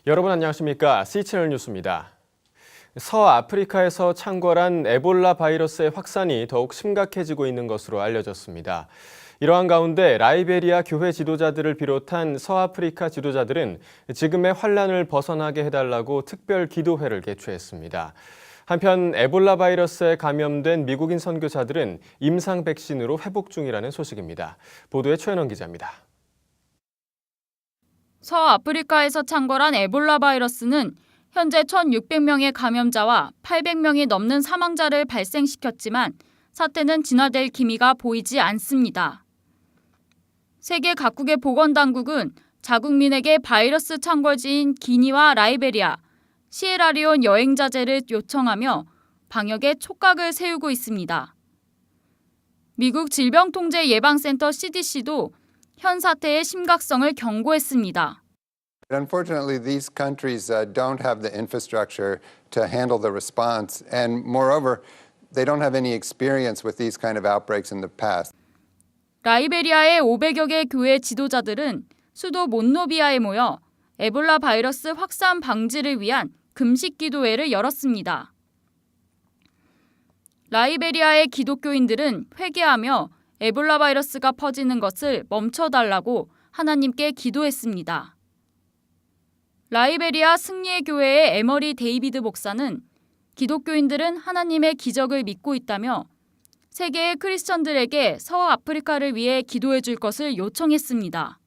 여러분 안녕하십니까? C채널 뉴스입니다. 서아프리카에서 창궐한 에볼라 바이러스의 확산이 더욱 심각해지고 있는 것으로 알려졌습니다. 이러한 가운데 라이베리아 교회 지도자들을 비롯한 서아프리카 지도자들은 지금의 환란을 벗어나게 해달라고 특별 기도회를 개최했습니다. 한편 에볼라 바이러스에 감염된 미국인 선교사들은 임상 백신으로 회복 중이라는 소식입니다. 보도에 최현원 기자입니다. 서아프리카에서 창궐한 에볼라 바이러스는 현재 1,600명의 감염자와 800명이 넘는 사망자를 발생시켰지만 사태는 진화될 기미가 보이지 않습니다. 세계 각국의 보건당국은 자국민에게 바이러스 창궐지인 기니와 라이베리아, 시에라리온 여행 자제를 요청하며 방역에 촉각을 세우고 있습니다. 미국 질병통제예방센터 CDC도 현 사태의 심각성을 경고했습니다. Unfortunately, these countries don't have the infrastructure to handle the response, and moreover, they don't have any experience with these kind of outbreaks in the past. 라이베리아의 500여 개 교회 지도자들은 수도 몬로비아에 모여 에볼라 바이러스 확산 방지를 위한 금식 기도회를 열었습니다. 라이베리아의 기독교인들은 회개하며 에볼라 바이러스가 퍼지는 것을 멈춰달라고 하나님께 기도했습니다. 라이베리아 승리의 교회의 에머리 데이비드 목사는 기독교인들은 하나님의 기적을 믿고 있다며 세계의 크리스천들에게 서아프리카를 위해 기도해 줄 것을 요청했습니다.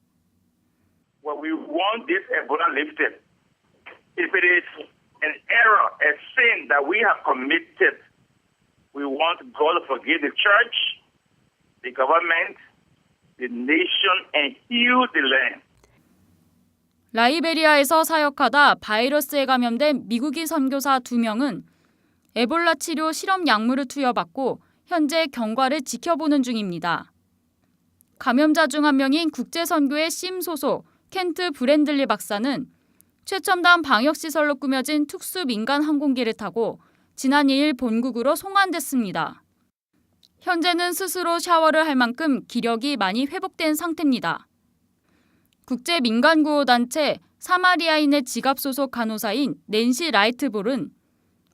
Well, we want this Ebola lifted. If it is an error, a sin that we have committed, we want God to forgive the church, the government, the nation, and heal the land. 라이베리아에서 사역하다 바이러스에 감염된 미국인 선교사 2명은 에볼라 치료 실험 약물을 투여받고 현재 경과를 지켜보는 중입니다. 감염자 중 한 명인 국제선교회 심 소속 켄트 브랜들리 박사는 최첨단 방역시설로 꾸며진 특수 민간 항공기를 타고 지난 2일 본국으로 송환됐습니다. 현재는 스스로 샤워를 할 만큼 기력이 많이 회복된 상태입니다. 국제민간구호단체 사마리아인의 지갑 소속 간호사인 낸시 라이트볼은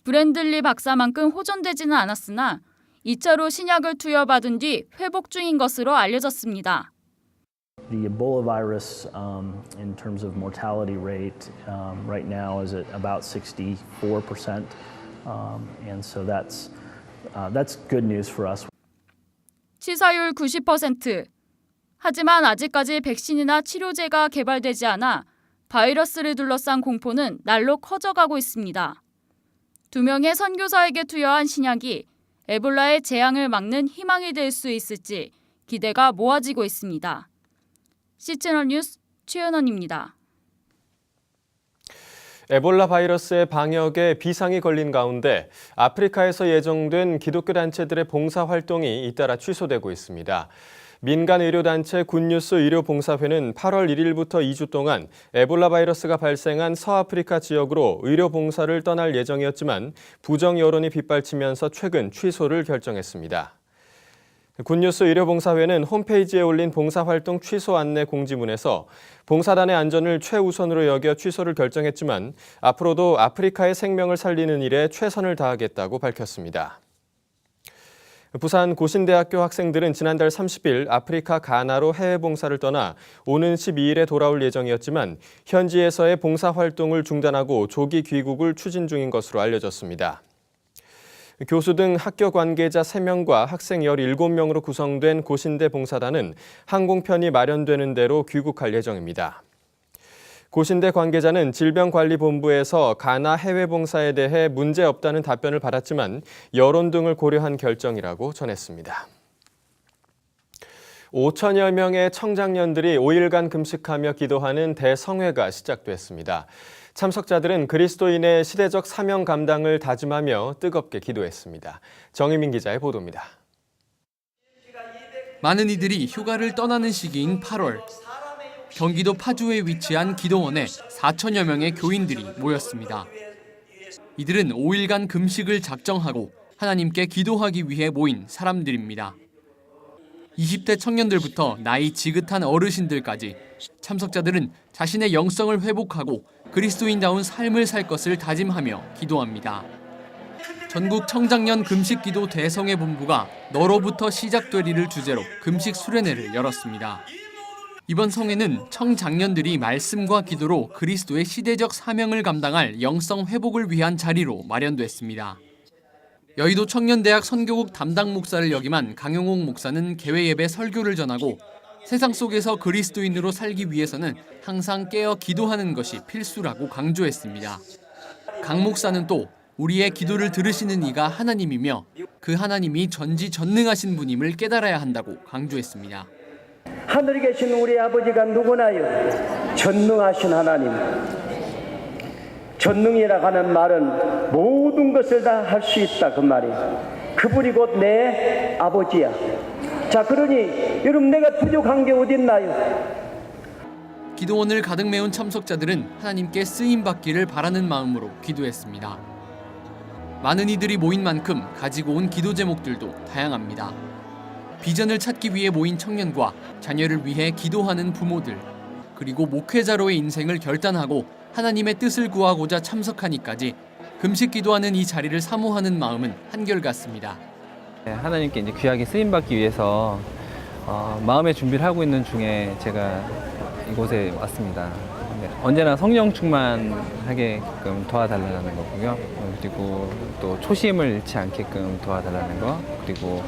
브랜들리 박사만큼 호전되지는 않았으나 2차로 신약을 투여받은 뒤 회복 중인 것으로 알려졌습니다. The Ebola virus, in terms of mortality rate, right now is at about 64%, and so that's good news for us. 치사율 90%. 하지만 아직까지 백신이나 치료제가 개발되지 않아 바이러스를 둘러싼 공포는 날로 커져가고 있습니다. 2명의 선교사에게 투여한 신약이 에볼라의 재앙을 막는 희망이 될 수 있을지 기대가 모아지고 있습니다. C채널 뉴스 최현원입니다. 에볼라 바이러스의 방역에 비상이 걸린 가운데 아프리카에서 예정된 기독교 단체들의 봉사 활동이 잇따라 취소되고 있습니다. 민간 의료단체 굿뉴스 의료봉사회는 8월 1일부터 2주 동안 에볼라 바이러스가 발생한 서아프리카 지역으로 의료봉사를 떠날 예정이었지만 부정 여론이 빗발치면서 최근 취소를 결정했습니다. 굿뉴스 의료봉사회는 홈페이지에 올린 봉사활동 취소 안내 공지문에서 봉사단의 안전을 최우선으로 여겨 취소를 결정했지만 앞으로도 아프리카의 생명을 살리는 일에 최선을 다하겠다고 밝혔습니다. 부산 고신대학교 학생들은 지난달 30일 아프리카 가나로 해외 봉사를 떠나 오는 12일에 돌아올 예정이었지만 현지에서의 봉사 활동을 중단하고 조기 귀국을 추진 중인 것으로 알려졌습니다. 교수 등 학교 관계자 3명과 학생 17명으로 구성된 고신대 봉사단은 항공편이 마련되는 대로 귀국할 예정입니다. 고신대 관계자는 질병관리본부에서 가나 해외 봉사에 대해 문제 없다는 답변을 받았지만 여론 등을 고려한 결정이라고 전했습니다. 5천여 명의 청장년들이 5일간 금식하며 기도하는 대성회가 시작됐습니다. 참석자들은 그리스도인의 시대적 사명 감당을 다짐하며 뜨겁게 기도했습니다. 정희민 기자의 보도입니다. 많은 이들이 휴가를 떠나는 시기인 8월. 경기도 파주에 위치한 기도원에 4천여 명의 교인들이 모였습니다. 이들은 5일간 금식을 작정하고 하나님께 기도하기 위해 모인 사람들입니다. 20대 청년들부터 나이 지긋한 어르신들까지 참석자들은 자신의 영성을 회복하고 그리스도인다운 삶을 살 것을 다짐하며 기도합니다. 전국 청장년 금식기도 대성회 본부가 너로부터 시작되리를 주제로 금식 수련회를 열었습니다. 이번 성회는 청장년들이 말씀과 기도로 그리스도의 시대적 사명을 감당할 영성 회복을 위한 자리로 마련됐습니다. 여의도 청년대학 선교국 담당 목사를 역임한 강용옥 목사는 개회 예배 설교를 전하고 세상 속에서 그리스도인으로 살기 위해서는 항상 깨어 기도하는 것이 필수라고 강조했습니다. 강 목사는 또 우리의 기도를 들으시는 이가 하나님이며 그 하나님이 전지전능하신 분임을 깨달아야 한다고 강조했습니다. 하늘에 계신 우리 아버지가 누구나요? 전능하신 하나님. 전능이라고 하는 말은 모든 것을 다 할 수 있다 그 말이에요. 그분이 곧 내 아버지야. 자, 그러니 여러분 내가 부족한 게 어딨나요? 기도원을 가득 메운 참석자들은 하나님께 쓰임받기를 바라는 마음으로 기도했습니다. 많은 이들이 모인 만큼 가지고 온 기도 제목들도 다양합니다. 비전을 찾기 위해 모인 청년과 자녀를 위해 기도하는 부모들, 그리고 목회자로의 인생을 결단하고 하나님의 뜻을 구하고자 참석하니까지 금식 기도하는 이 자리를 사모하는 마음은 한결같습니다. 하나님께 이제 귀하게 쓰임받기 위해서 마음의 준비를 하고 있는 중에 제가 이곳에 왔습니다. 언제나 성령 충만하게끔 도와달라는 거고요. 그리고 또 초심을 잃지 않게끔 도와달라는 거, 그리고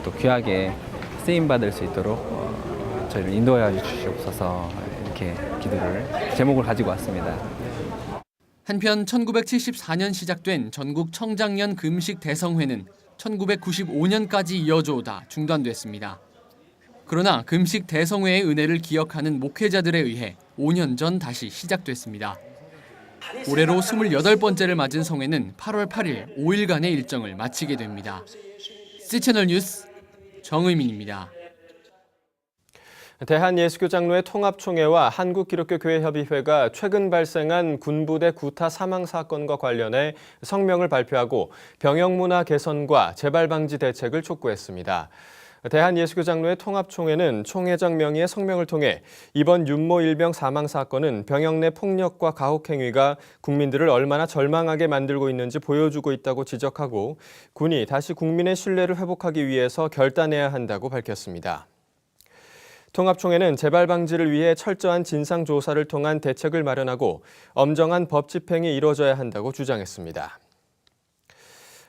또 귀하게 쓰임받을 수 있도록 저희를 인도하여 주시옵소서 이렇게 기도를 제목을 가지고 왔습니다. 한편 1974년 시작된 전국 청장년 금식 대성회는 1995년까지 이어져 오다 중단됐습니다. 그러나 금식 대성회의 은혜를 기억하는 목회자들에 의해 5년 전 다시 시작됐습니다. 올해로 28번째를 맞은 성회는 8월 8일 5일간의 일정을 마치게 됩니다. C채널 뉴스 정의민입니다. 대한예수교장로회 통합총회와 한국기독교교회협의회가 최근 발생한 군부대 구타 사망 사건과 관련해 성명을 발표하고 병역문화 개선과 재발방지 대책을 촉구했습니다. 대한예수교장로회 통합총회는 총회장 명의의 성명을 통해 이번 윤모 일병 사망 사건은 병역 내 폭력과 가혹 행위가 국민들을 얼마나 절망하게 만들고 있는지 보여주고 있다고 지적하고 군이 다시 국민의 신뢰를 회복하기 위해서 결단해야 한다고 밝혔습니다. 통합총회는 재발 방지를 위해 철저한 진상조사를 통한 대책을 마련하고 엄정한 법 집행이 이루어져야 한다고 주장했습니다.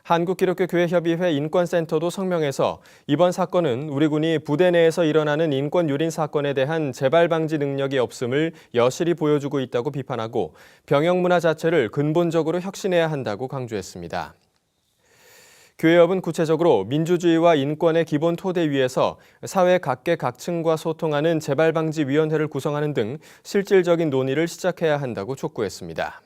한국기독교교회협의회 인권센터도 성명에서 이번 사건은 우리 군이 부대 내에서 일어나는 인권 유린 사건에 대한 재발 방지 능력이 없음을 여실히 보여주고 있다고 비판하고 병역 문화 자체를 근본적으로 혁신해야 한다고 강조했습니다. 교회협은 구체적으로 민주주의와 인권의 기본 토대 위에서 사회 각계각층과 소통하는 재발방지위원회를 구성하는 등 실질적인 논의를 시작해야 한다고 촉구했습니다.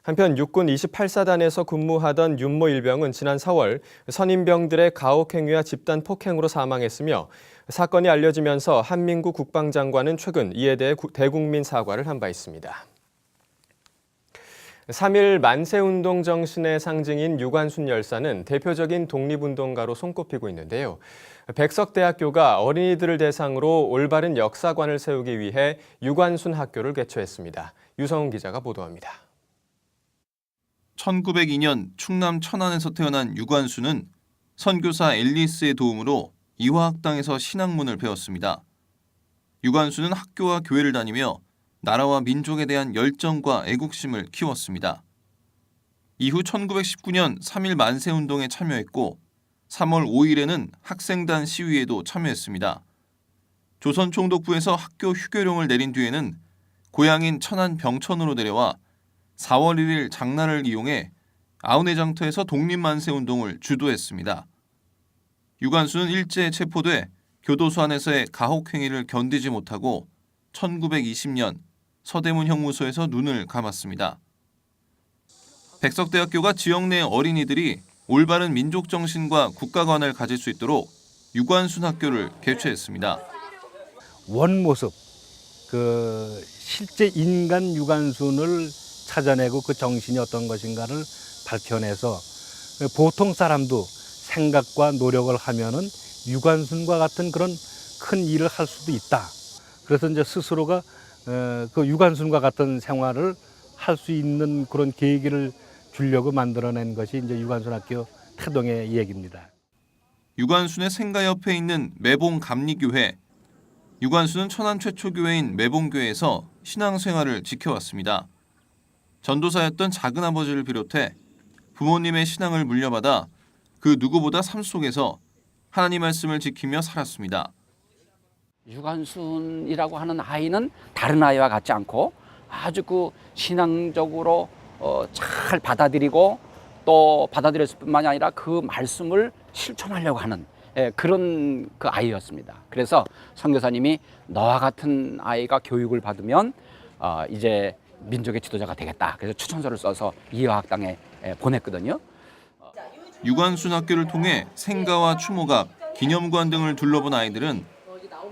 한편 육군 28사단에서 근무하던 윤모 일병은 지난 4월 선임병들의 가혹 행위와 집단 폭행으로 사망했으며 사건이 알려지면서 한민구 국방장관은 최근 이에 대해 대국민 사과를 한 바 있습니다. 3.1 만세운동 정신의 상징인 유관순 열사는 대표적인 독립운동가로 손꼽히고 있는데요. 백석대학교가 어린이들을 대상으로 올바른 역사관을 세우기 위해 유관순 학교를 개최했습니다. 유성훈 기자가 보도합니다. 1902년 충남 천안에서 태어난 유관순은 선교사 앨리스의 도움으로 이화학당에서 신학문을 배웠습니다. 유관순은 학교와 교회를 다니며 나라와 민족에 대한 열정과 애국심을 키웠습니다. 이후 1919년 3.1 만세운동에 참여했고 3월 5일에는 학생단 시위에도 참여했습니다. 조선총독부에서 학교 휴교령을 내린 뒤에는 고향인 천안 병천으로 내려와 4월 1일 장날을 이용해 아우네장터에서 독립만세운동을 주도했습니다. 유관순은 일제에 체포돼 교도소 안에서의 가혹행위를 견디지 못하고 1920년 서대문 형무소에서 눈을 감았습니다. 백석대학교가 지역 내 어린이들이 올바른 민족 정신과 국가관을 가질 수 있도록 유관순 학교를 개최했습니다. 원모습, 실제 인간 유관순을 찾아내고 그 정신이 어떤 것인가를 밝혀내서 보통 사람도 생각과 노력을 하면은 유관순과 같은 그런 큰 일을 할 수도 있다. 그래서 이제 스스로가 그 유관순과 같은 생활을 할 수 있는 그런 계기를 주려고 만들어낸 것이 이제 유관순학교 태동의 얘기입니다. 유관순의 생가 옆에 있는 매봉 감리교회. 유관순은 천안 최초 교회인 매봉교회에서 신앙생활을 지켜왔습니다. 전도사였던 작은아버지를 비롯해 부모님의 신앙을 물려받아 그 누구보다 삶 속에서 하나님 말씀을 지키며 살았습니다. 유관순이라고 하는 아이는 다른 아이와 같지 않고 아주 그 신앙적으로 잘 받아들이고 또 받아들였을 뿐만이 아니라 그 말씀을 실천하려고 하는 그런 그 아이였습니다. 그래서 선교사님이 너와 같은 아이가 교육을 받으면 이제 민족의 지도자가 되겠다. 그래서 추천서를 써서 이화학당에 보냈거든요. 유관순 학교를 통해 생가와 추모각, 기념관 등을 둘러본 아이들은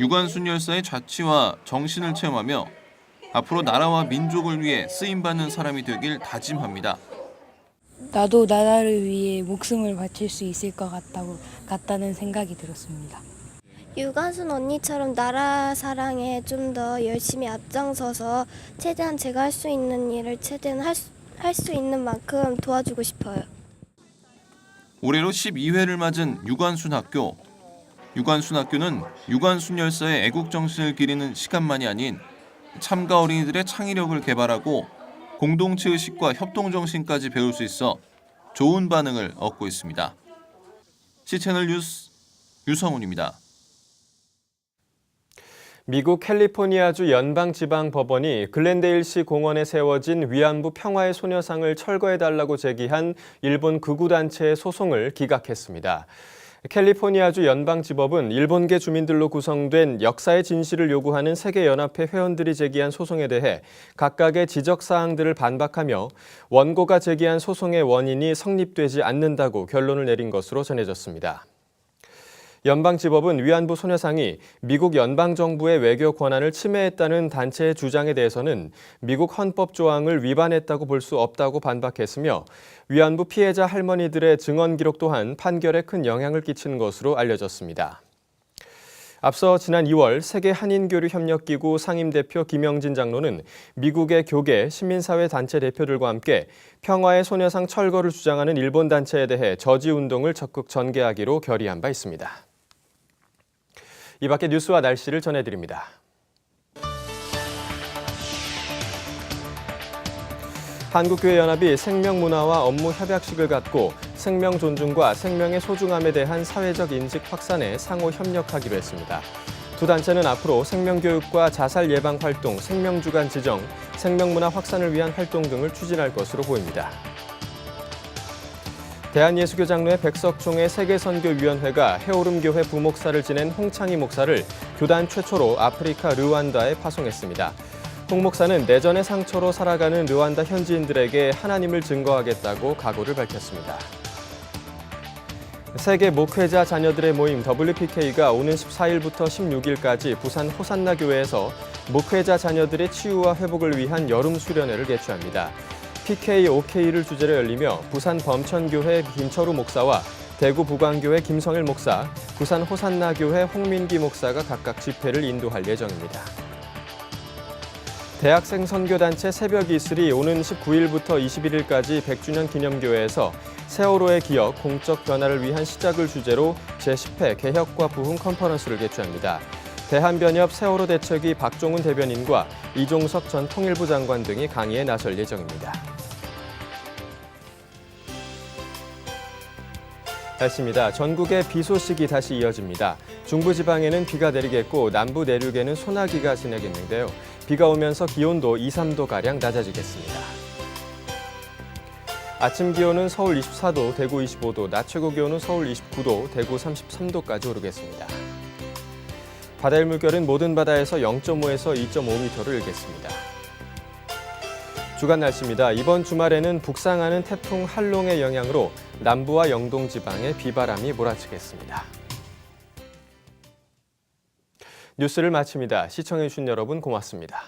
유관순 열사의 자치와 정신을 체험하며 앞으로 나라와 민족을 위해 쓰임받는 사람이 되길 다짐합니다. 나도 나라를 위해 목숨을 바칠 수 있을 것 같다는 생각이 들었습니다. 유관순 언니처럼 나라 사랑에 좀 더 열심히 앞장서서 최대한 제가 할 수 있는 일을 최대한 할 수 있는 만큼 도와주고 싶어요. 올해로 12회를 맞은 유관순 학교. 유관순 학교는 유관순 열사의 애국 정신을 기리는 시간만이 아닌 참가 어린이들의 창의력을 개발하고 공동체 의식과 협동 정신까지 배울 수 있어 좋은 반응을 얻고 있습니다. C채널 뉴스 유성훈입니다. 미국 캘리포니아주 연방지방법원이 글렌데일시 공원에 세워진 위안부 평화의 소녀상을 철거해달라고 제기한 일본 극우단체의 소송을 기각했습니다. 캘리포니아주 연방지법은 일본계 주민들로 구성된 역사의 진실을 요구하는 세계연합회 회원들이 제기한 소송에 대해 각각의 지적사항들을 반박하며 원고가 제기한 소송의 원인이 성립되지 않는다고 결론을 내린 것으로 전해졌습니다. 연방지법은 위안부 소녀상이 미국 연방정부의 외교 권한을 침해했다는 단체의 주장에 대해서는 미국 헌법 조항을 위반했다고 볼 수 없다고 반박했으며 위안부 피해자 할머니들의 증언 기록 또한 판결에 큰 영향을 끼친 것으로 알려졌습니다. 앞서 지난 2월 세계 한인교류협력기구 상임대표 김영진 장로는 미국의 교계, 시민사회 단체 대표들과 함께 평화의 소녀상 철거를 주장하는 일본 단체에 대해 저지운동을 적극 전개하기로 결의한 바 있습니다. 이 밖에 뉴스와 날씨를 전해드립니다. 한국교회연합이 생명문화와 업무 협약식을 갖고 생명 존중과 생명의 소중함에 대한 사회적 인식 확산에 상호 협력하기로 했습니다. 두 단체는 앞으로 생명교육과 자살 예방 활동, 생명주간 지정, 생명문화 확산을 위한 활동 등을 추진할 것으로 보입니다. 대한예수교 장로회 백석총회 세계선교위원회가 해오름교회 부목사를 지낸 홍창희 목사를 교단 최초로 아프리카 르완다에 파송했습니다. 홍 목사는 내전의 상처로 살아가는 르완다 현지인들에게 하나님을 증거하겠다고 각오를 밝혔습니다. 세계 목회자 자녀들의 모임 WPK가 오는 14일부터 16일까지 부산 호산나 교회에서 목회자 자녀들의 치유와 회복을 위한 여름 수련회를 개최합니다. PKOK를 주제로 열리며 부산 범천교회 김철우 목사와 대구 부광교회 김성일 목사, 부산 호산나교회 홍민기 목사가 각각 집회를 인도할 예정입니다. 대학생 선교단체 새벽 이슬이 오는 19일부터 21일까지 100주년 기념교회에서 세월호의 기억, 공적 변화를 위한 시작을 주제로 제10회 개혁과 부흥 컨퍼런스를 개최합니다. 대한변협 세월호 대책위 박종훈 대변인과 이종석 전 통일부 장관 등이 강의에 나설 예정입니다. 날씨입니다. 전국에 비 소식이 다시 이어집니다. 중부지방에는 비가 내리겠고 남부 내륙에는 소나기가 지내겠는데요. 비가 오면서 기온도 2, 3도가량 낮아지겠습니다. 아침 기온은 서울 24도, 대구 25도, 낮 최고 기온은 서울 29도, 대구 33도까지 오르겠습니다. 바다의 물결은 모든 바다에서 0.5에서 2.5m를 일겠습니다. 주간 날씨입니다. 이번 주말에는 북상하는 태풍 한롱의 영향으로 남부와 영동 지방에 비바람이 몰아치겠습니다. 뉴스를 마칩니다. 시청해주신 여러분 고맙습니다.